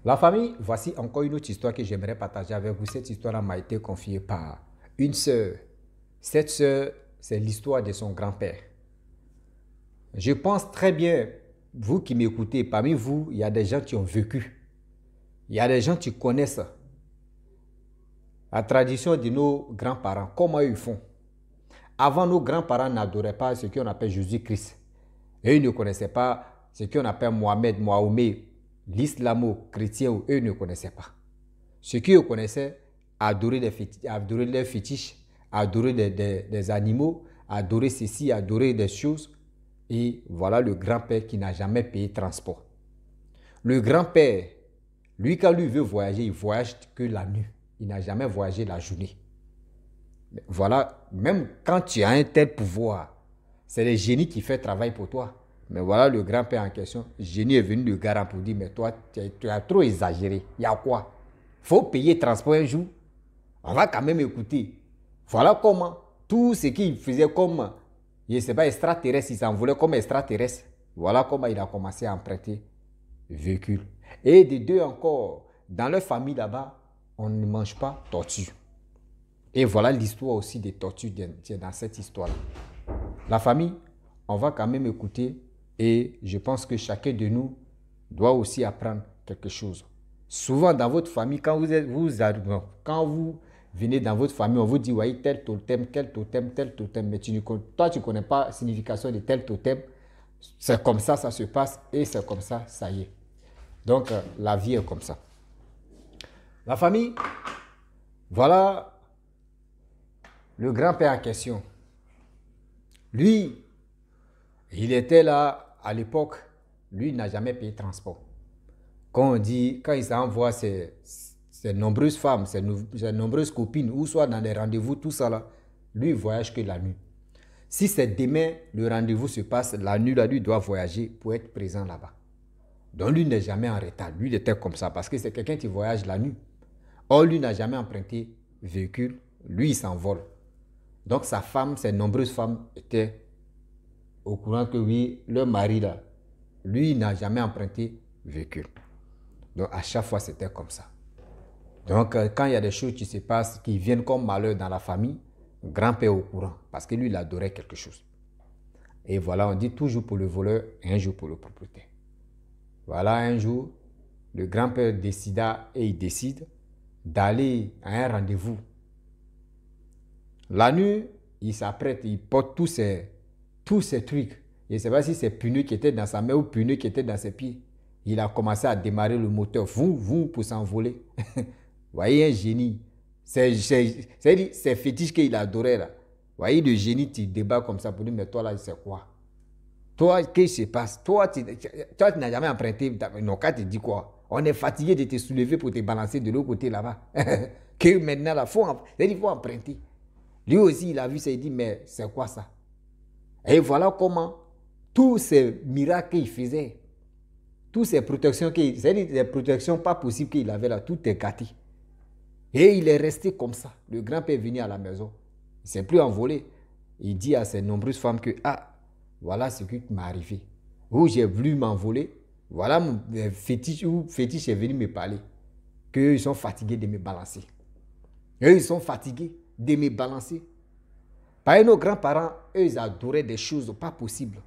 La famille, voici encore une autre histoire que j'aimerais partager avec vous. Cette histoire m'a été confiée par une sœur. Cette sœur, c'est l'histoire de son grand-père. Je pense très bien, vous qui m'écoutez, parmi vous, il y a des gens qui ont vécu. Il y a des gens qui connaissent la tradition de nos grands-parents, comment ils font. Avant, nos grands-parents n'adoraient pas ce qu'on appelle Jésus-Christ. Eux ne connaissaient pas ce qu'on appelle Mohamed, Mahomet, l'islamo-chrétien, eux ne connaissaient pas. Ce qu'ils connaissaient, adorer les fétiches, adorer des animaux, adorer ceci, adorer des choses. Et voilà le grand-père qui n'a jamais payé transport. Le grand-père, lui, quand lui veut voyager, il voyage que la nuit. Il n'a jamais voyagé la journée. Voilà, même quand tu as un tel pouvoir, c'est le génie qui fait travail pour toi. Mais voilà le grand-père en question. Le génie est venu le garant pour dire, mais toi, tu as trop exagéré. Il y a quoi? Il faut payer transport un jour. On va quand même écouter. Voilà comment tout ce qu'il faisait comme, je ne sais pas, extraterrestre, il s'en voulait comme extraterrestre. Voilà comment il a commencé à emprunter véhicule. Et de deux encore, dans leur famille là-bas, on ne mange pas tortue. Et voilà l'histoire aussi des tortues dans cette histoire-là. La famille, on va quand même écouter et je pense que chacun de nous doit aussi apprendre quelque chose. Souvent dans votre famille, quand vous venez dans votre famille, on vous dit, voyez, tel totem, mais toi, tu ne connais pas la signification de tel totem. C'est comme ça se passe et c'est comme ça y est. Donc, la vie est comme ça. La famille, voilà le grand-père en question. Lui, il était là à l'époque, lui n'a jamais payé transport. Quand il s'envoie ses nombreuses femmes, ses nombreuses copines, ou soit dans des rendez-vous, tout ça là, lui il voyage que la nuit. Si c'est demain, le rendez-vous se passe, la nuit, là, lui doit voyager pour être présent là-bas. Donc lui n'est jamais en retard. Lui il était comme ça parce que c'est quelqu'un qui voyage la nuit. Or lui n'a jamais emprunté véhicule, lui il s'envole. Donc sa femme, ses nombreuses femmes étaient au courant que oui, leur mari là, lui il n'a jamais emprunté véhicule. Donc à chaque fois c'était comme ça. Donc quand il y a des choses qui se passent, qui viennent comme malheur dans la famille, le grand-père est au courant parce que lui il adorait quelque chose. Et voilà, on dit toujours pour le voleur, un jour pour le propriétaire. Voilà, un jour, le grand-père décide d'aller à un rendez-vous. La nuit, il s'apprête, il porte tous ces trucs. Je ne sais pas si c'est pneu qui était dans sa main ou pneu qui était dans ses pieds. Il a commencé à démarrer le moteur, pour s'envoler. Vous voyez, un génie. C'est fétiche qu'il adorait là. Vous voyez, le génie, tu débats comme ça pour dire, mais toi là, c'est quoi? Toi, qu'est-ce qui se passe? Toi, tu n'as jamais emprunté. Non, quand tu dis quoi? On est fatigué de te soulever pour te balancer de l'autre côté là-bas. Que maintenant, là, il faut emprunter. Lui aussi, il a vu ça, il dit, mais c'est quoi ça? Et voilà comment tous ces miracles qu'il faisait, toutes ces protections, c'est-à-dire les protections pas possibles qu'il avait là, tout est gâté. Et il est resté comme ça. Le grand-père est venu à la maison. Il ne s'est plus envolé. Il dit à ses nombreuses femmes que, voilà ce qui m'est arrivé. Où j'ai voulu m'envoler, voilà mon fétiche est venu me parler. Qu'ils sont fatigués de me balancer. Eux, ils sont fatigués de me balancer. Par nos grands-parents, eux, ils adoraient des choses pas possibles.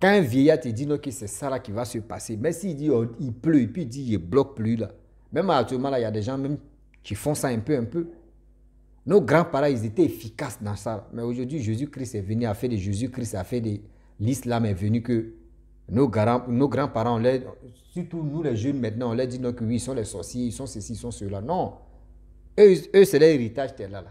Quand un vieillard te dit non, que c'est ça là qui va se passer, mais s'il dit il pleut, et puis il dit il ne bloque plus là. Même actuellement, là, il y a des gens même qui font ça un peu. Nos grands-parents, ils étaient efficaces dans ça. Mais aujourd'hui, Jésus-Christ est venu, a fait de Jésus-Christ, a fait de l'islam est venu que nos grands-parents, surtout nous les jeunes maintenant, on leur dit non, que oui, ils sont les sorciers, ils sont ceci, ils sont ceux-là. Non. Eux c'est leur héritage, là.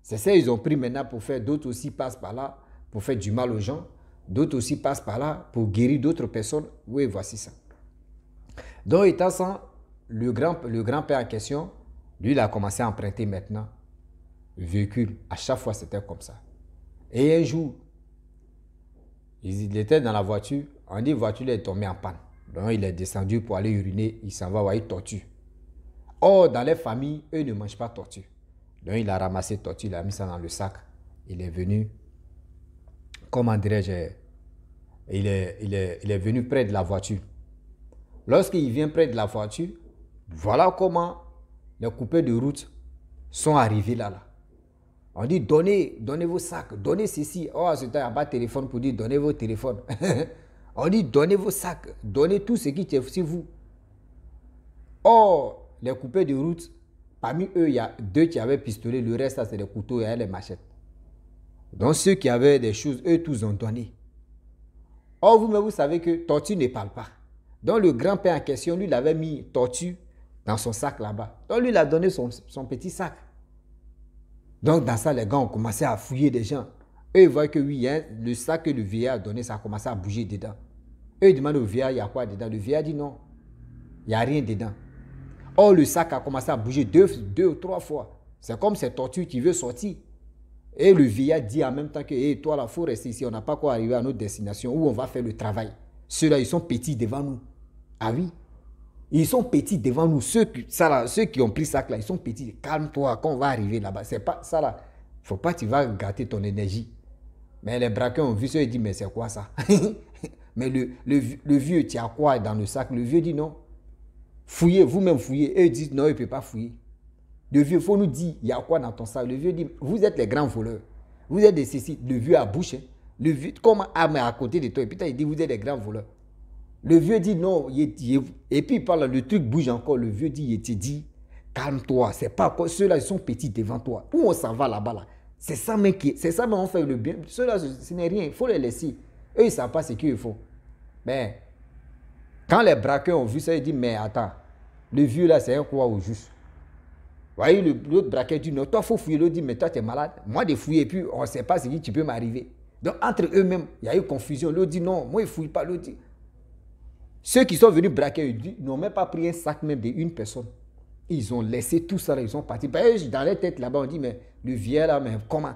C'est ça ils ont pris maintenant pour faire, d'autres aussi passent par là pour faire du mal aux gens. D'autres aussi passent par là pour guérir d'autres personnes. Oui, voici ça. Donc, étant ça, le grand-père en question, lui, il a commencé à emprunter maintenant le véhicule. À chaque fois, c'était comme ça. Et un jour, il était dans la voiture. On dit la voiture est tombée en panne. Donc, il est descendu pour aller uriner. Il s'en va voir, il tortue. Or, dans les familles, eux ne mangent pas tortue. Donc, il a ramassé tortue, il a mis ça dans le sac. Il est venu, comment dirais-je, il est venu près de la voiture. Lorsqu'il vient près de la voiture, voilà comment les coupeurs de route sont arrivés là. On dit donnez vos sacs, donnez ceci. Oh, à ce temps, il n'y a pas de téléphone pour dire donnez vos téléphones. On dit donnez vos sacs, donnez tout ce qui est sur vous. Or, les coupeurs de route, parmi eux, il y a 2 qui avaient pistolet, le reste, c'est des couteaux et les machettes. Donc, ceux qui avaient des choses, eux, tous ont donné. Or, vous-même, vous savez que Tortue ne parle pas. Donc, le grand-père en question, lui, il avait mis Tortue dans son sac là-bas. Donc, lui, il a donné son petit sac. Donc, dans ça, les gars ont commencé à fouiller des gens. Eux, ils voient que oui, hein, le sac que le vieillard a donné, ça a commencé à bouger dedans. Eux, ils demandent au vieillard, il y a quoi dedans? Le vieillard dit non, il n'y a rien dedans. Or, le sac a commencé à bouger 2 ou 3 fois. C'est comme ces tortues qui veulent sortir. Et le vieillard dit en même temps que hey, toi, il faut rester ici, on n'a pas quoi arriver à notre destination où on va faire le travail. Ceux-là, ils sont petits devant nous. Ah oui? Ils sont petits devant nous. Ceux qui ont pris ce sac là, ils sont petits. Calme-toi, quand on va arriver là-bas. C'est pas ça là. Il ne faut pas que tu vas gâter ton énergie. Mais les braqueurs ont vu ça et disent, mais c'est quoi ça? Mais le vieux, tu as quoi dans le sac? Le vieux dit non. Fouillez, vous-même fouillez. Eux ils disent non, il ne peut pas fouiller. Le vieux, il faut nous dire, il y a quoi dans ton sac? Le vieux dit, vous êtes les grands voleurs. Vous êtes des cécides. Le vieux à bouche. Hein. Le vieux, comme à côté de toi. Et puis il dit, vous êtes des grands voleurs. Le vieux dit non. Et puis il parle, le truc bouge encore. Le vieux dit, il te dit, calme-toi. C'est pas quoi. Ceux-là, ils sont petits devant toi. Où on s'en va là-bas là? C'est ça, mais on fait le bien. Ceux-là, ce n'est rien. Il faut les laisser. Eux, ils ne savent pas ce qu'il faut. Mais quand les braqueurs ont vu ça, ils disent, mais attends, le vieux là, c'est un quoi au juste? Vous voyez, l'autre braqueur dit, non, toi, il faut fouiller. L'autre dit, mais toi, tu es malade. Moi, de fouiller, et puis on ne sait pas ce qui peut m'arriver. Donc, entre eux-mêmes, il y a eu confusion. L'autre dit, non, moi, il ne fouille pas. L'autre dit, ceux qui sont venus braquer, ils n'ont même pas pris un sac même d'une personne. Ils ont laissé tout ça, là, ils sont partis. Dans les têtes là-bas, on dit, mais le vieux là, mais comment?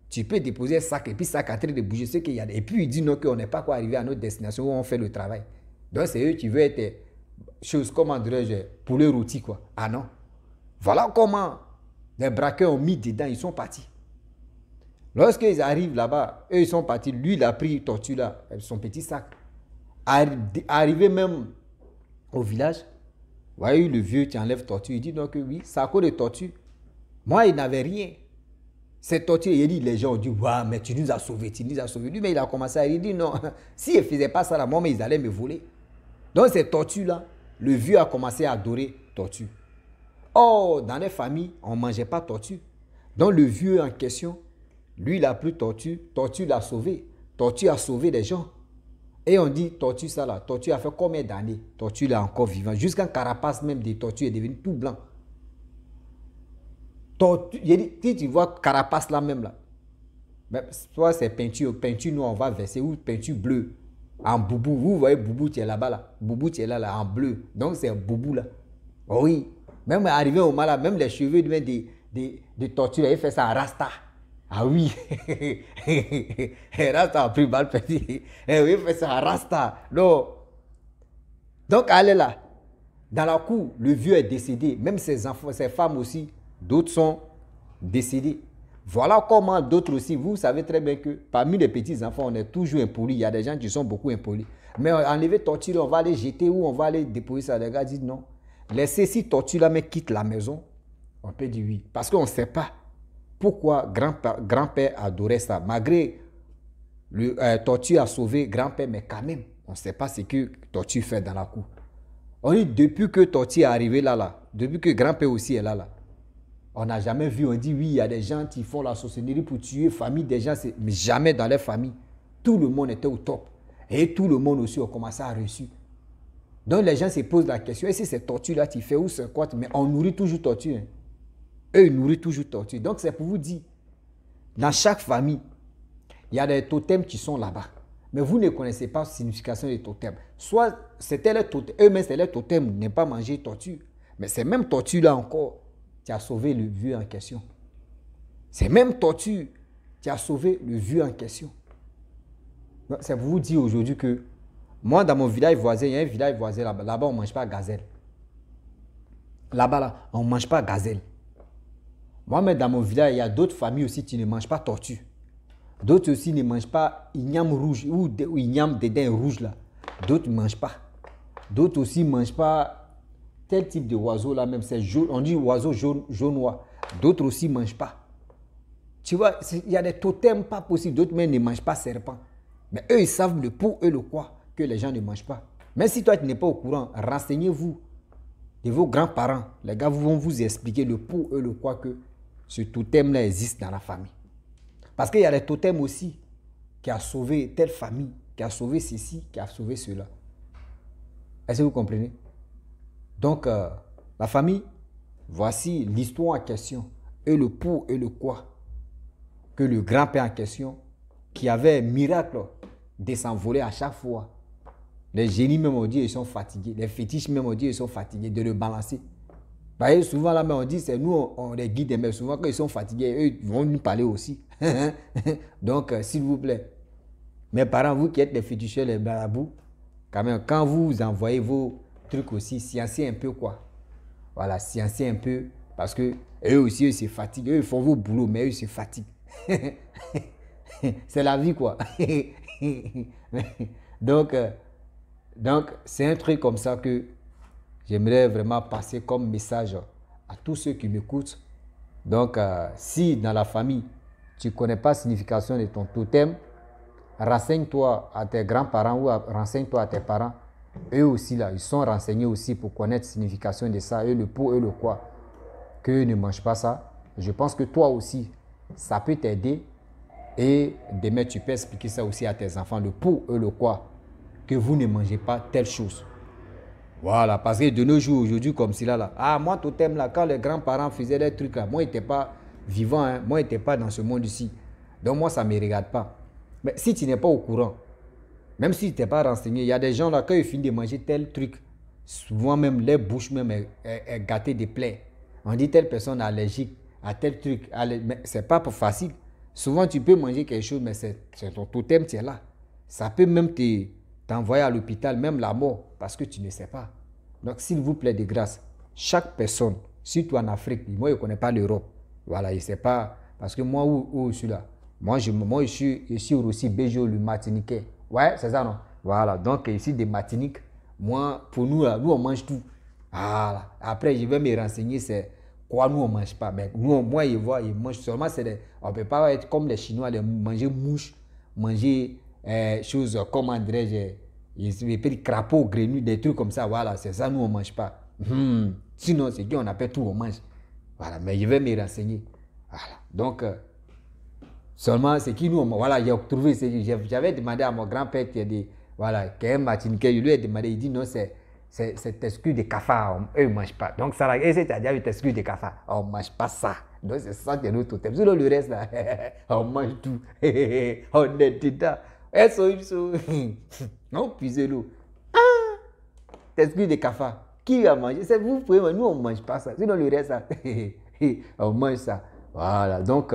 Tu peux déposer un sac et puis ça a train de bouger ce qu'il y a. Et puis il dit non, qu'on n'est pas quoi arriver à notre destination où on fait le travail. Donc c'est eux qui veulent être choses, comment dirais-je, poulet rôti quoi. Ah non. Voilà comment les braqueurs ont mis dedans, ils sont partis. Lorsqu'ils arrivent là-bas, eux ils sont partis. Lui il a pris Tortue là, son petit sac. Arrivé même au village, vous voyez le vieux qui enlève Tortue, il dit donc oui, c'est à cause de Tortue. Moi il n'avais rien. Cette tortue, il dit, les gens ont dit, waouh, mais tu nous as sauvés, tu nous as sauvés. Lui, mais il a commencé à dire, non, s'il ne faisait pas ça là, moi, mais ils allaient me voler. Donc, cette tortue-là, le vieux a commencé à adorer tortue. Or, dans les familles, on ne mangeait pas tortue. Donc, le vieux en question, lui, il a pris tortue, tortue l'a sauvé. Tortue a sauvé des gens. Et on dit, tortue, ça là, tortue a fait combien d'années? Tortue, il est encore vivant. Jusqu'en carapace même des tortues est devenu tout blanc. Si tu vois carapace là même là, soit c'est peinture noire on va verser ou peinture bleue en boubou. Vous voyez boubou tu es là-bas là, boubou tu es là en bleu. Donc c'est boubou là. Oh oui, même arrivé au mal là, même les cheveux des tortues, il fait ça en rasta. Ah oui, rasta a pris mal petit. Il fait ça en rasta. Non. Donc elle est là. Dans la cour, le vieux est décédé. Même ses enfants, ses femmes aussi. D'autres sont décédés. Voilà comment d'autres aussi, vous savez très bien que parmi les petits-enfants, on est toujours impolis. Il y a des gens qui sont beaucoup impolis. Mais enlever tortue, on va les jeter ou on va aller déposer ça. Les gars disent non. Laissez si tortue là, mais quitte la maison. On peut dire oui. Parce qu'on ne sait pas pourquoi grand-père adorait ça. Malgré le tortue a sauvé grand-père, mais quand même, on ne sait pas ce que tortue fait dans la cour. On dit depuis que tortue est arrivé là, depuis que grand-père aussi est là, on n'a jamais vu, on dit oui, il y a des gens qui font la sorcellerie pour tuer famille des gens, mais jamais dans les familles. Tout le monde était au top. Et tout le monde aussi a commencé à reçu. Donc les gens se posent la question, est-ce que c'est tortue là tu fais ou c'est quoi? Mais on nourrit toujours tortue. Hein. Eux, ils nourrissent toujours tortue. Donc c'est pour vous dire, dans chaque famille, il y a des totems qui sont là-bas. Mais vous ne connaissez pas la signification des totems. Soit c'était les totems, eux-mêmes c'est les totems, ne pas manger tortue. Mais c'est même tortue là encore qui a sauvé le vieux en question. C'est même tortue qui a sauvé le vieux en question. C'est pour vous dire aujourd'hui que moi, dans mon village voisin, il y a un village voisin là-bas. Là-bas, on ne mange pas gazelle. Là-bas, là, on ne mange pas gazelle. Moi, mais dans mon village, il y a d'autres familles aussi qui ne mangent pas tortue. D'autres aussi ne mangent pas igname rouge ou igname dédain rouge là. D'autres ne mangent pas. D'autres aussi ne mangent pas tel type de oiseau là même. On dit oiseau jaunois. D'autres aussi ne mangent pas. Tu vois, il y a des totems pas possibles. D'autres même ne mangent pas serpent. Mais eux, ils savent le pour et le quoi que les gens ne mangent pas. Même si toi, tu n'es pas au courant, renseignez-vous de vos grands-parents. Les gars vont vous expliquer le pour et le quoi que ce totem-là existe dans la famille. Parce qu'il y a des totems aussi qui a sauvé telle famille, qui a sauvé ceci, qui a sauvé cela. Est-ce que vous comprenez? Donc, la famille, voici l'histoire en question, et le pour et le quoi, que le grand-père en question, qui avait un miracle de s'envoler à chaque fois. Les génies même ont dit ils sont fatigués, les fétiches même ont dit ils sont fatigués de le balancer. Parce que souvent là, on dit c'est nous, on les guide, mais souvent quand ils sont fatigués, eux ils vont nous parler aussi. Donc, s'il vous plaît, mes parents, vous qui êtes les féticheurs, les barabous, quand même, quand vous envoyez vos trucs aussi, sciencez un peu quoi. Voilà, sciencez un peu, parce que eux aussi, eux se fatiguent. Eux, ils font vos boulots, mais eux, ils se fatiguent. C'est la vie, quoi. Donc, c'est un truc comme ça que j'aimerais vraiment passer comme message à tous ceux qui m'écoutent. Donc, si dans la famille, tu ne connais pas la signification de ton totem, renseigne-toi à tes grands-parents ou renseigne-toi à tes parents. Eux aussi, là, ils sont renseignés aussi pour connaître la signification de ça, eux le pour, eux le quoi. Qu'eux ne mangent pas ça. Je pense que toi aussi, ça peut t'aider. Et demain, tu peux expliquer ça aussi à tes enfants, le pour, eux le quoi. Que vous ne mangez pas telle chose. Voilà, parce que de nos jours, aujourd'hui, comme cela, là, ah, moi, totem, là, quand les grands-parents faisaient des trucs, là, moi, je n'étais pas vivant, hein, moi, je n'étais pas dans ce monde ici. Donc, moi, ça ne me regarde pas. Mais si tu n'es pas au courant, même si tu n'es pas renseigné, il y a des gens, là, quand ils finissent de manger tel truc, souvent même, les bouches même est gâtée de plaies. On dit telle personne est allergique à tel truc, mais ce n'est pas facile. Souvent, tu peux manger quelque chose, mais c'est ton totem, tu es là. Ça peut même t'envoyer à l'hôpital, même la mort, parce que tu ne sais pas. Donc, s'il vous plaît, de grâce, chaque personne, surtout en Afrique, moi, je ne connais pas l'Europe. Voilà, je ne sais pas, parce que moi, où je suis là, moi, je suis aussi Béjo, le Martiniquais. Ouais, c'est ça, non? Voilà, donc ici, des Martiniques, moi, pour nous, là, nous, on mange tout. Voilà. Après, je vais me renseigner, c'est quoi nous, on ne mange pas. Mais nous, moi, je vois, ils mangent seulement, on ne peut pas être comme les Chinois, manger mouches, manger choses, comment dirais-je, des crapauds, grenouilles, des trucs comme ça. Voilà, c'est ça, nous, on ne mange pas. Sinon, c'est qu'on appelle tout, on mange. Voilà, mais je vais me renseigner. Voilà, donc... seulement, c'est qui nous, voilà, j'ai trouvé, j'avais demandé à mon grand-père qui est des, voilà, qui est un Martiniquais, je lui ai demandé, il dit non, c'est exclu de cafard, eux ne mangent pas. Donc ça, là, et c'est-à-dire une exclu de cafard, on ne mange pas ça. Donc c'est ça qui est notre totem. Sinon le reste là, on mange tout. On est dedans. Ils sont, non, puisez l'eau. Ah, exclu de cafard. Qui a mangé? C'est vous, nous on ne mange pas ça. Sinon le reste là, on mange ça. Voilà, donc...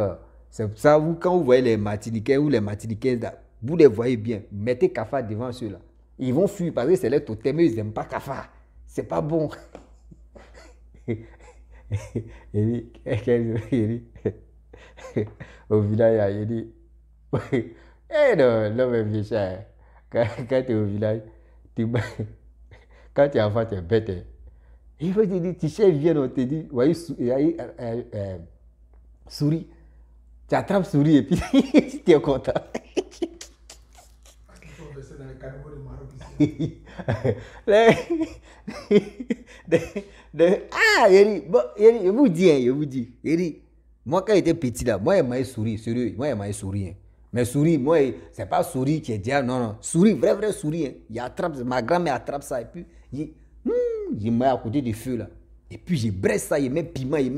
c'est pour ça, quand vous voyez les Martiniquais ou les Martiniquaises, vous les voyez bien. Mettez cafard devant ceux-là. Ils vont fuir parce que c'est leur totem, ils n'aiment pas cafard. C'est pas bon. Au village, il dit, eh non, mais vieux cher, quand tu es au village, quand tu es enfant, tu es bête. Il faut te dire, tu chef vient, on te dit, voyez, souris. Tu attrapes souris et puis tu es content. Ah, je vous dis, moi quand j'étais petit là, moi je m'avais souris, sérieux, moi je m'avais souris. Hein. Mais souris, moi, c'est pas souris qui est diable, non, non, souris, vrai souris. Hein. Il attrape, ma grand-mère attrape ça et puis je mets à côté du feu là. Et puis je bresse ça, il met piment, il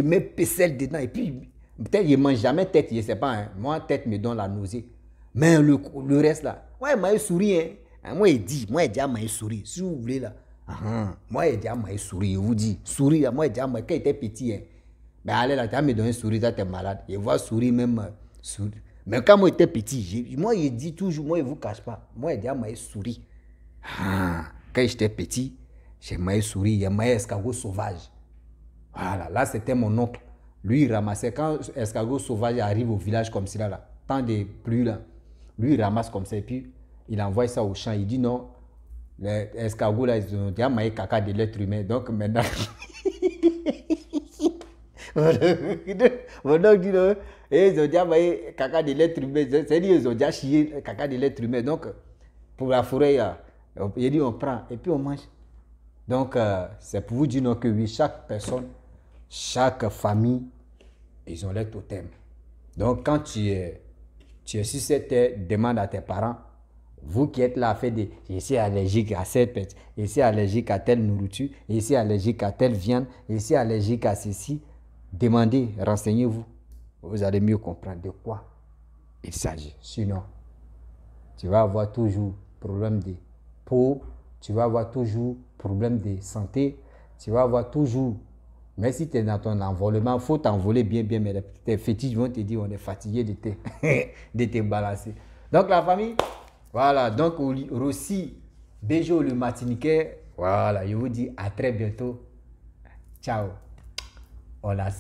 met pécelle dedans et puis... peut-être je ne mange jamais tête, je ne sais pas. Hein. Moi, tête me donne la nausée. Mais le reste là, moi, il souris. Hein. Moi, il dit, il souris. Si vous voulez là. Moi, il dit, il souris. Je vous dis, souris. Moi, il dit, quand il était petit. Hein. Ben, allez là, tu as me donné souris, tu es malade. Je vois souris même. Souris. Mais quand moi, j'étais petit, moi, il dit toujours, moi, il ne vous cache pas. Moi, il dit, il souris. Quand j'étais petit, j'ai souris, il y a escargot sauvage. Voilà, là, c'était mon oncle. Lui, il ramassait, quand escargot sauvage arrive au village comme cela, tant de pluie là, lui, il ramasse comme ça, et puis il envoie ça au champ. Il dit non, Les escargots, là, ils ont déjà mangé caca de l'être humain. Donc maintenant, mon oncle dit, non, et ils ont déjà mangé caca de l'être humain. C'est-à-dire ils ont déjà chié caca de l'être humain. Donc, pour la forêt, il dit, on prend et puis on mange. Donc, c'est pour vous dire non, que oui, chaque personne, chaque famille, ils ont leur totem. Donc, quand tu es sur cette terre, demande à tes parents, vous qui êtes là à faire des... Je suis allergique à cette pète, je suis allergique à telle nourriture, je suis allergique à telle viande, je suis allergique à ceci. Demandez, renseignez-vous. Vous allez mieux comprendre de quoi il s'agit. Sinon, tu vas avoir toujours problème de peau, tu vas avoir toujours problème de santé, tu vas avoir toujours... Mais si tu es dans ton envolement, il faut t'envoler bien, mais tes fétiches vont te dire on est fatigué de te balancer. Donc la famille, voilà, donc Rossi, Béjo le Martiniquais, voilà, je vous dis à très bientôt. Ciao, on la